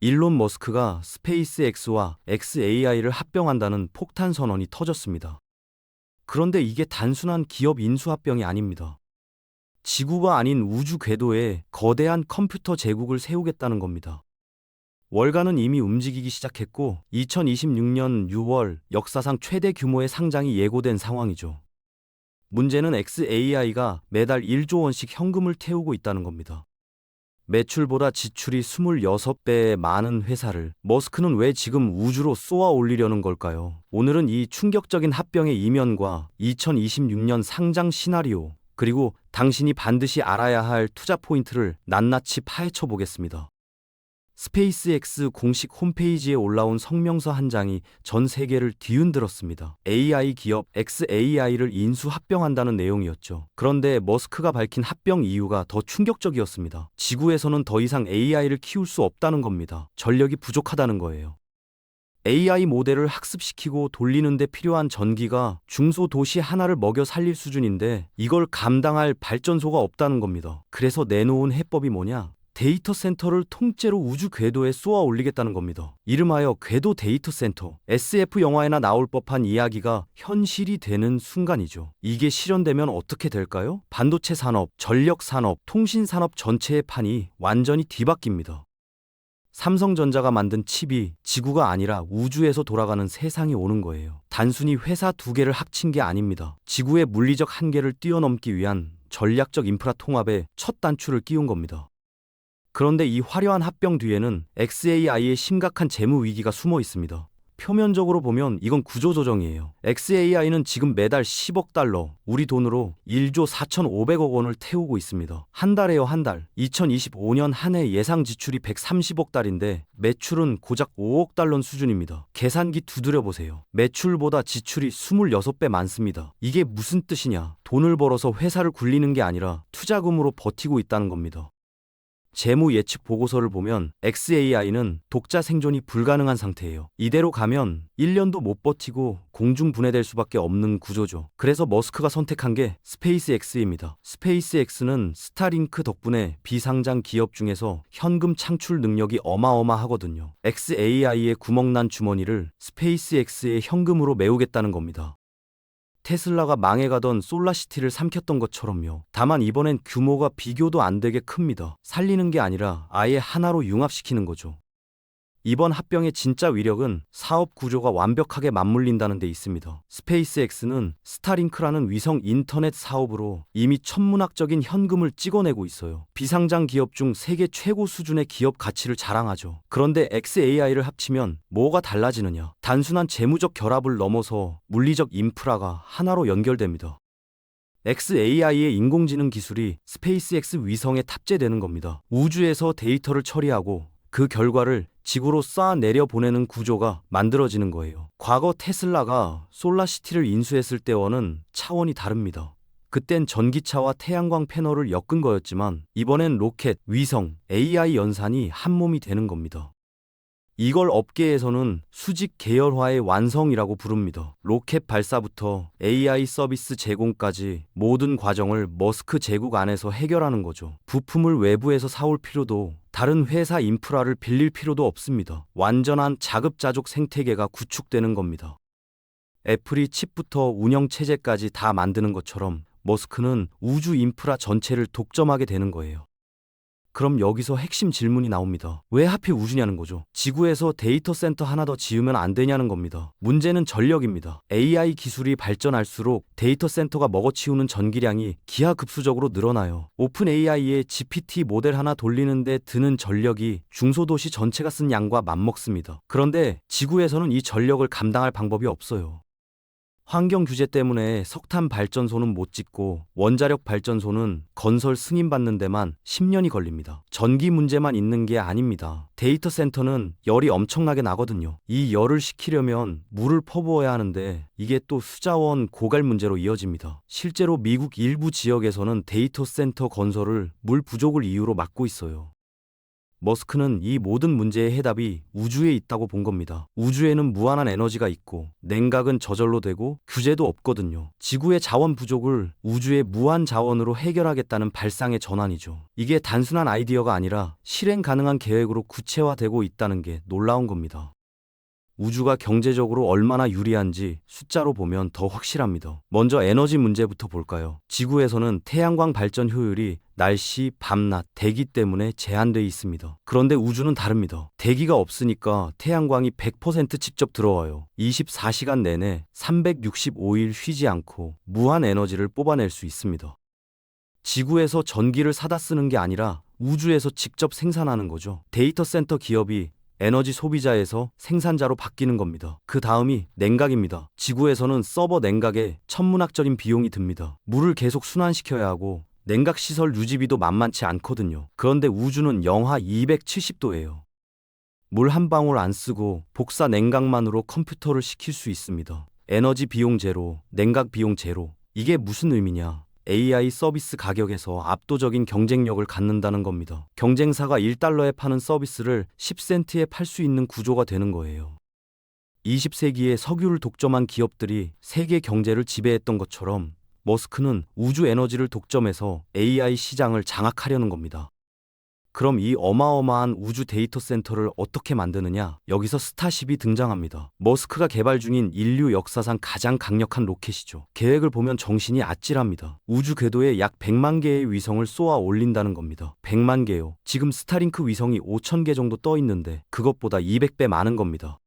일론 머스크가 스페이스X와 xAI를 합병한다는 폭탄 선언이 터졌습니다. 그런데 이게 단순한 기업 인수합병이 아닙니다. 지구가 아닌 우주 궤도에 거대한 컴퓨터 제국을 세우겠다는 겁니다. 월가는 이미 움직이기 시작했고 2026년 6월 역사상 최대 규모의 상장이 예고된 상황이죠. 문제는 xAI가 매달 1조 원씩 현금을 태우고 있다는 겁니다. 매출보다 지출이 26배의 많은 회사를 머스크는 왜 지금 우주로 쏘아 올리려는 걸까요? 오늘은 이 충격적인 합병의 이면과 2026년 상장 시나리오, 그리고 당신이 반드시 알아야 할 투자 포인트를 낱낱이 파헤쳐 보겠습니다. 스페이스X 공식 홈페이지에 올라온 성명서 한 장이 전 세계를 뒤흔들었습니다. AI 기업 xAI를 인수 합병한다는 내용이었죠. 그런데 머스크가 밝힌 합병 이유가 더 충격적이었습니다. 지구에서는 더 이상 AI를 키울 수 없다는 겁니다. 전력이 부족하다는 거예요. AI 모델을 학습시키고 돌리는 데 필요한 전기가 중소도시 하나를 먹여 살릴 수준인데 이걸 감당할 발전소가 없다는 겁니다. 그래서 내놓은 해법이 뭐냐? 데이터 센터를 통째로 우주 궤도에 쏘아 올리겠다는 겁니다. 이름하여 궤도 데이터 센터. SF 영화에나 나올 법한 이야기가 현실이 되는 순간이죠. 이게 실현되면 어떻게 될까요? 반도체 산업, 전력 산업, 통신 산업 전체의 판이 완전히 뒤바뀝니다. 삼성전자가 만든 칩이 지구가 아니라 우주에서 돌아가는 세상이 오는 거예요. 단순히 회사 두 개를 합친 게 아닙니다. 지구의 물리적 한계를 뛰어넘기 위한 전략적 인프라 통합에 첫 단추를 끼운 겁니다. 그런데 이 화려한 합병 뒤에는 xAI의 심각한 재무 위기가 숨어 있습니다. 표면적으로 보면 이건 구조조정이에요. xAI는 지금 매달 10억 달러, 우리 돈으로 1조 4,500억 원을 태우고 있습니다. 한 달에요, 한 달. 2025년 한 해 예상 지출이 130억 달인데 매출은 고작 5억 달러 수준입니다. 계산기 두드려 보세요. 매출보다 지출이 26배 많습니다. 이게 무슨 뜻이냐? 돈을 벌어서 회사를 굴리는 게 아니라 투자금으로 버티고 있다는 겁니다. 재무 예측 보고서를 보면 xAI는 독자 생존이 불가능한 상태예요. 이대로 가면 1년도 못 버티고 공중 분해될 수밖에 없는 구조죠. 그래서 머스크가 선택한 게 스페이스X입니다. 스페이스X는 스타링크 덕분에 비상장 기업 중에서 현금 창출 능력이 어마어마하거든요. xAI의 구멍난 주머니를 스페이스X의 현금으로 메우겠다는 겁니다. 테슬라가 망해가던 솔라시티를 삼켰던 것처럼요. 다만 이번엔 규모가 비교도 안 되게 큽니다. 살리는 게 아니라 아예 하나로 융합시키는 거죠. 이번 합병의 진짜 위력은 사업 구조가 완벽하게 맞물린다는 데 있습니다. 스페이스X는 스타링크라는 위성 인터넷 사업으로 이미 천문학적인 현금을 찍어내고 있어요. 비상장 기업 중 세계 최고 수준의 기업 가치를 자랑하죠. 그런데 xAI를 합치면 뭐가 달라지느냐? 단순한 재무적 결합을 넘어서 물리적 인프라가 하나로 연결됩니다. xAI의 인공지능 기술이 스페이스X 위성에 탑재되는 겁니다. 우주에서 데이터를 처리하고 그 결과를 지구로 쏴 내려 보내는 구조가 만들어지는 거예요. 과거 테슬라가 솔라시티를 인수했을 때와는 차원이 다릅니다. 그땐 전기차와 태양광 패널을 엮은 거였지만 이번엔 로켓, 위성, AI 연산이 한 몸이 되는 겁니다. 이걸 업계에서는 수직 계열화의 완성이라고 부릅니다. 로켓 발사부터 AI 서비스 제공까지 모든 과정을 머스크 제국 안에서 해결하는 거죠. 부품을 외부에서 사올 필요도 다른 회사 인프라를 빌릴 필요도 없습니다. 완전한 자급자족 생태계가 구축되는 겁니다. 애플이 칩부터 운영체제까지 다 만드는 것처럼 머스크는 우주 인프라 전체를 독점하게 되는 거예요. 그럼 여기서 핵심 질문이 나옵니다. 왜 하필 우주냐는 거죠. 지구에서 데이터 센터 하나 더 지으면 안 되냐는 겁니다. 문제는 전력입니다. AI 기술이 발전할수록 데이터 센터가 먹어치우는 전기량이 기하급수적으로 늘어나요. 오픈 AI의 GPT 모델 하나 돌리는데 드는 전력이 중소도시 전체가 쓴 양과 맞먹습니다. 그런데 지구에서는 이 전력을 감당할 방법이 없어요. 환경 규제 때문에 석탄 발전소는 못 짓고 원자력 발전소는 건설 승인받는 데만 10년이 걸립니다. 전기 문제만 있는 게 아닙니다. 데이터 센터는 열이 엄청나게 나거든요. 이 열을 식히려면 물을 퍼부어야 하는데 이게 또 수자원 고갈 문제로 이어집니다. 실제로 미국 일부 지역에서는 데이터 센터 건설을 물 부족을 이유로 막고 있어요. 머스크는 이 모든 문제의 해답이 우주에 있다고 본 겁니다. 우주에는 무한한 에너지가 있고 냉각은 저절로 되고 규제도 없거든요. 지구의 자원 부족을 우주의 무한 자원으로 해결하겠다는 발상의 전환이죠. 이게 단순한 아이디어가 아니라 실행 가능한 계획으로 구체화되고 있다는 게 놀라운 겁니다. 우주가 경제적으로 얼마나 유리한지 숫자로 보면 더 확실합니다. 먼저 에너지 문제부터 볼까요? 지구에서는 태양광 발전 효율이 날씨, 밤낮, 대기 때문에 제한되어 있습니다. 그런데 우주는 다릅니다. 대기가 없으니까 태양광이 100% 직접 들어와요. 24시간 내내 365일 쉬지 않고 무한 에너지를 뽑아낼 수 있습니다. 지구에서 전기를 사다 쓰는 게 아니라 우주에서 직접 생산하는 거죠. 데이터 센터 기업이 에너지 소비자에서 생산자로 바뀌는 겁니다. 그 다음이 냉각입니다. 지구에서는 서버 냉각에 천문학적인 비용이 듭니다. 물을 계속 순환시켜야 하고 냉각 시설 유지비도 만만치 않거든요. 그런데 우주는 영하 270도예요. 물 한 방울 안 쓰고 복사 냉각만으로 컴퓨터를 시킬 수 있습니다. 에너지 비용 제로, 냉각 비용 제로. 이게 무슨 의미냐? AI 서비스 가격에서 압도적인 경쟁력을 갖는다는 겁니다. 경쟁사가 1달러에 파는 서비스를 10센트에 팔 수 있는 구조가 되는 거예요. 20세기에 석유를 독점한 기업들이 세계 경제를 지배했던 것처럼 머스크는 우주 에너지를 독점해서 AI 시장을 장악하려는 겁니다. 그럼 이 어마어마한 우주 데이터 센터를 어떻게 만드느냐? 여기서 스타쉽이 등장합니다. 머스크가 개발 중인 인류 역사상 가장 강력한 로켓이죠. 계획을 보면 정신이 아찔합니다. 우주 궤도에 약 100만 개의 위성을 쏘아 올린다는 겁니다. 100만 개요. 지금 스타링크 위성이 5천 개 정도 떠 있는데 그것보다 200배 많은 겁니다.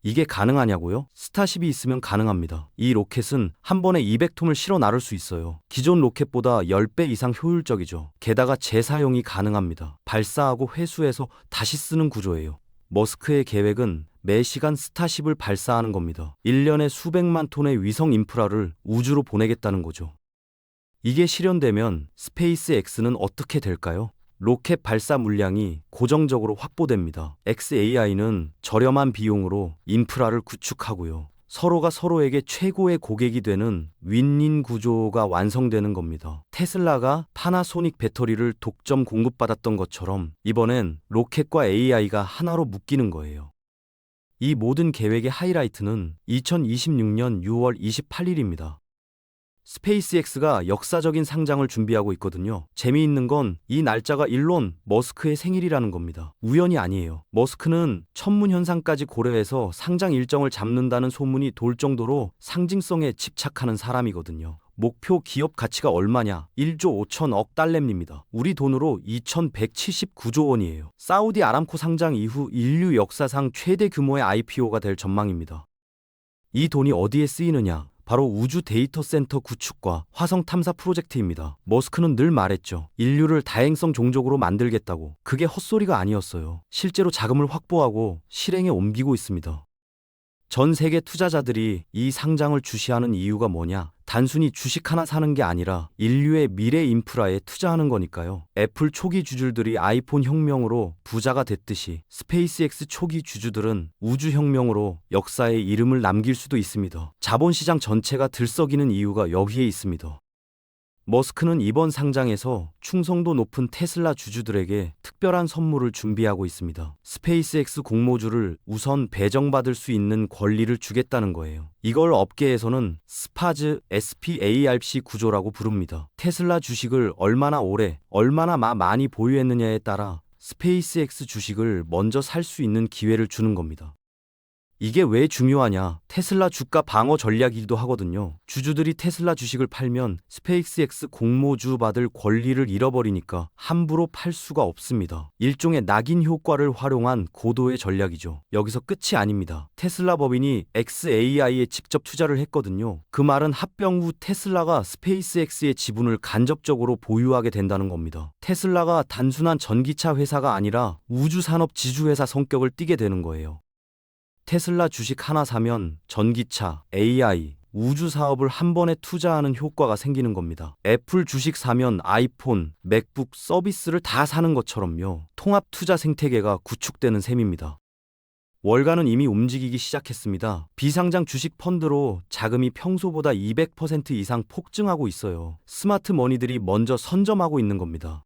이게 가능하냐고요? 스타쉽이 있으면 가능합니다. 이 로켓은 한 번에 200톤을 실어 나를 수 있어요. 기존 로켓보다 10배 이상 효율적이죠. 게다가 재사용이 가능합니다. 발사하고 회수해서 다시 쓰는 구조예요. 머스크의 계획은 매 시간 스타쉽을 발사하는 겁니다. 1년에 수백만 톤의 위성 인프라를 우주로 보내겠다는 거죠. 이게 실현되면 스페이스 X는 어떻게 될까요? 로켓 발사 물량이 고정적으로 확보됩니다. xAI는 저렴한 비용으로 인프라를 구축하고요. 서로가 서로에게 최고의 고객이 되는 윈윈 구조가 완성되는 겁니다. 테슬라가 파나소닉 배터리를 독점 공급받았던 것처럼 이번엔 로켓과 AI가 하나로 묶이는 거예요. 이 모든 계획의 하이라이트는 2026년 6월 28일입니다. 스페이스X가 역사적인 상장을 준비하고 있거든요. 재미있는 건 이 날짜가 일론 머스크의 생일이라는 겁니다. 우연이 아니에요. 머스크는 천문현상까지 고려해서 상장 일정을 잡는다는 소문이 돌 정도로 상징성에 집착하는 사람이거든요. 목표 기업 가치가 얼마냐? 1조 5천억 달러입니다. 우리 돈으로 2179조 원이에요. 사우디 아람코 상장 이후 인류 역사상 최대 규모의 IPO가 될 전망입니다. 이 돈이 어디에 쓰이느냐? 바로 우주 데이터 센터 구축과 화성 탐사 프로젝트입니다. 머스크는 늘 말했죠. 인류를 다행성 종족으로 만들겠다고. 그게 헛소리가 아니었어요. 실제로 자금을 확보하고 실행에 옮기고 있습니다. 전 세계 투자자들이 이 상장을 주시하는 이유가 뭐냐? 단순히 주식 하나 사는 게 아니라 인류의 미래 인프라에 투자하는 거니까요. 애플 초기 주주들이 아이폰 혁명으로 부자가 됐듯이 스페이스X 초기 주주들은 우주 혁명으로 역사에 이름을 남길 수도 있습니다. 자본시장 전체가 들썩이는 이유가 여기에 있습니다. 머스크는 이번 상장에서 충성도 높은 테슬라 주주들에게 특별한 선물을 준비하고 있습니다. 스페이스X 공모주를 우선 배정받을 수 있는 권리를 주겠다는 거예요. 이걸 업계에서는 스파즈 SPARC 구조라고 부릅니다. 테슬라 주식을 얼마나 오래, 얼마나 많이 보유했느냐에 따라 스페이스X 주식을 먼저 살 수 있는 기회를 주는 겁니다. 이게 왜 중요하냐? 테슬라 주가 방어 전략이기도 하거든요. 주주들이 테슬라 주식을 팔면 스페이스X 공모주 받을 권리를 잃어버리니까 함부로 팔 수가 없습니다. 일종의 낙인 효과를 활용한 고도의 전략이죠. 여기서 끝이 아닙니다. 테슬라 법인이 xAI에 직접 투자를 했거든요. 그 말은 합병 후 테슬라가 스페이스X의 지분을 간접적으로 보유하게 된다는 겁니다. 테슬라가 단순한 전기차 회사가 아니라 우주산업 지주회사 성격을 띠게 되는 거예요. 테슬라 주식 하나 사면 전기차, AI, 우주 사업을 한 번에 투자하는 효과가 생기는 겁니다. 애플 주식 사면 아이폰, 맥북 서비스를 다 사는 것처럼요. 통합 투자 생태계가 구축되는 셈입니다. 월가는 이미 움직이기 시작했습니다. 비상장 주식 펀드로 자금이 평소보다 200% 이상 폭증하고 있어요. 스마트 머니들이 먼저 선점하고 있는 겁니다.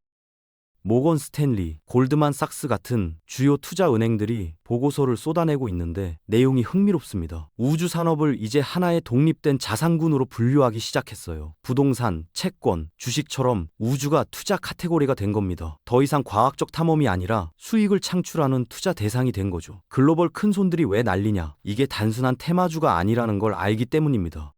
모건 스탠리, 골드만삭스 같은 주요 투자 은행들이 보고서를 쏟아내고 있는데 내용이 흥미롭습니다. 우주 산업을 이제 하나의 독립된 자산군으로 분류하기 시작했어요. 부동산, 채권, 주식처럼 우주가 투자 카테고리가 된 겁니다. 더 이상 과학적 탐험이 아니라 수익을 창출하는 투자 대상이 된 거죠. 글로벌 큰손들이 왜 난리냐? 이게 단순한 테마주가 아니라는 걸 알기 때문입니다.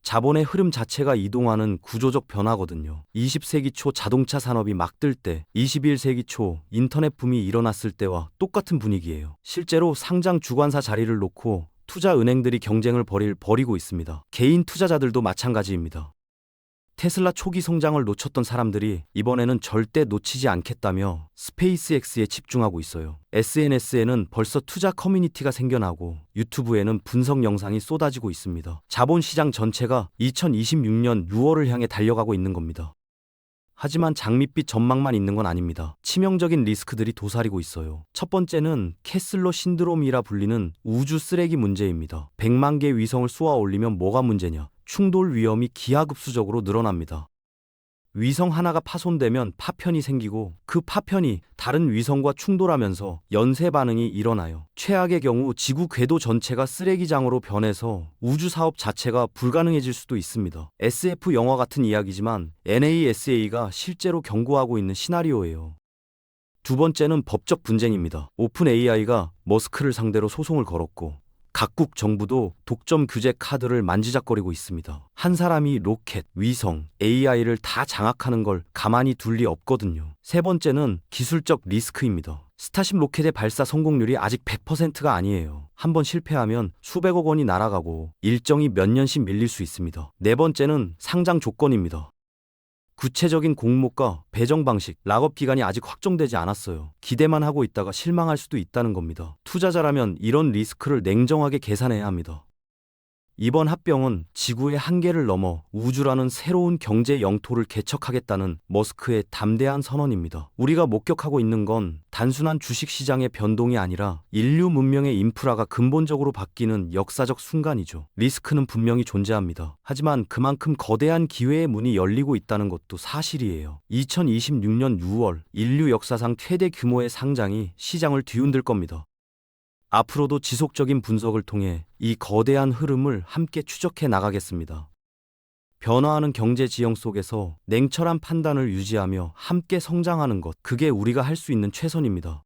자본의 흐름 자체가 이동하는 구조적 변화거든요. 20세기 초 자동차 산업이 막 뜰 때, 21세기 초 인터넷 붐이 일어났을 때와 똑같은 분위기예요. 실제로 상장 주관사 자리를 놓고 투자 은행들이 경쟁을 벌이고 있습니다. 개인 투자자들도 마찬가지입니다. 테슬라 초기 성장을 놓쳤던 사람들이 이번에는 절대 놓치지 않겠다며 스페이스X에 집중하고 있어요. SNS에는 벌써 투자 커뮤니티가 생겨나고 유튜브에는 분석 영상이 쏟아지고 있습니다. 자본시장 전체가 2026년 6월을 향해 달려가고 있는 겁니다. 하지만 장밋빛 전망만 있는 건 아닙니다. 치명적인 리스크들이 도사리고 있어요. 첫 번째는 캐슬러 신드롬이라 불리는 우주 쓰레기 문제입니다. 100만 개 위성을 쏘아 올리면 뭐가 문제냐? 충돌 위험이 기하급수적으로 늘어납니다. 위성 하나가 파손되면 파편이 생기고 그 파편이 다른 위성과 충돌하면서 연쇄 반응이 일어나요. 최악의 경우 지구 궤도 전체가 쓰레기장으로 변해서 우주 사업 자체가 불가능해질 수도 있습니다. SF 영화 같은 이야기지만 NASA가 실제로 경고하고 있는 시나리오예요. 두 번째는 법적 분쟁입니다. 오픈 AI가 머스크를 상대로 소송을 걸었고 각국 정부도 독점 규제 카드를 만지작거리고 있습니다. 한 사람이 로켓, 위성, AI를 다 장악하는 걸 가만히 둘 리 없거든요. 세 번째는 기술적 리스크입니다. 스타쉽 로켓의 발사 성공률이 아직 100%가 아니에요. 한번 실패하면 수백억 원이 날아가고 일정이 몇 년씩 밀릴 수 있습니다. 네 번째는 상장 조건입니다. 구체적인 공모가, 배정 방식, 락업 기간이 아직 확정되지 않았어요. 기대만 하고 있다가 실망할 수도 있다는 겁니다. 투자자라면 이런 리스크를 냉정하게 계산해야 합니다. 이번 합병은 지구의 한계를 넘어 우주라는 새로운 경제 영토를 개척하겠다는 머스크의 담대한 선언입니다. 우리가 목격하고 있는 건 단순한 주식시장의 변동이 아니라 인류 문명의 인프라가 근본적으로 바뀌는 역사적 순간이죠. 리스크는 분명히 존재합니다. 하지만 그만큼 거대한 기회의 문이 열리고 있다는 것도 사실이에요. 2026년 6월 인류 역사상 최대 규모의 상장이 시장을 뒤흔들 겁니다. 앞으로도 지속적인 분석을 통해 이 거대한 흐름을 함께 추적해 나가겠습니다. 변화하는 경제 지형 속에서 냉철한 판단을 유지하며 함께 성장하는 것, 그게 우리가 할 수 있는 최선입니다.